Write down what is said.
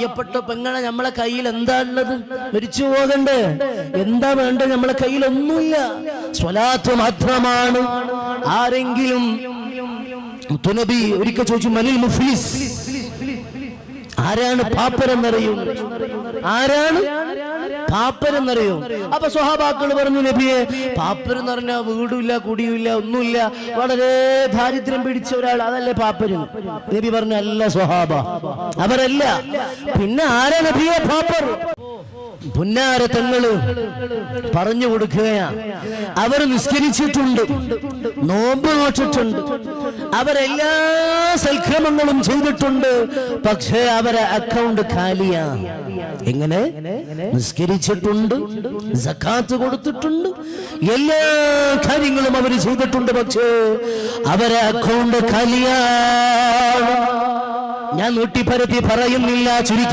പ്രിയപ്പെട്ട പെങ്ങളെ, നമ്മളെ കയ്യിൽ എന്താ ഉള്ളത്? മരിച്ചു പോകണ്ടേ? എന്താ വേണ്ടത്? നമ്മളെ കയ്യിൽ ഒന്നുമില്ല, സ്വലാത്ത് മാത്രമാണ്. ആരെങ്കിലും നബി ഒരിക്കൽ ചോദിച്ചു, മനിൽ മുഫ്ലിസ്, ആരാണ് പാപ്പരെന്നറിയും? ആരാണ് പാപ്പരെന്നറിയും? അപ്പൊ സ്വഹാബാക്കൾ പറഞ്ഞു, നബിയെ, പാപ്പരെന്ന് പറഞ്ഞാൽ വീടുമില്ല, കുടിയുമില്ല, ഒന്നുമില്ല, വളരെ ദാരിദ്ര്യം പിടിച്ച ഒരാൾ, അതല്ലേ പാപ്പര്? നബി പറഞ്ഞു, അല്ല സ്വഹാബ, അവരല്ല. പിന്നെ ആരാ നബിയെ പാപ്പർ? പുന്നാര തങ്ങള് പറഞ്ഞു കൊടുക്കുകയാ. അവർ നിസ്കരിച്ചിട്ടുണ്ട്, നോമ്പ് നോച്ചിട്ടുണ്ട്, അവരെല്ലാ സൽക്രമങ്ങളും ചെയ്തിട്ടുണ്ട്, പക്ഷേ അവരെ അക്കൗണ്ട് ഖാലിയാ. എങ്ങനെ? നിസ്കരിച്ചിട്ടുണ്ട്, സക്കാത്ത് കൊടുത്തിട്ടുണ്ട്, എല്ലാ കാര്യങ്ങളും അവർ ചെയ്തിട്ടുണ്ട്, പക്ഷേ അവരെ അക്കൗണ്ട് ഖാലിയാ. ഞാൻ നീട്ടിപ്പരത്തി പറയുന്നില്ല, ചുരുക്കി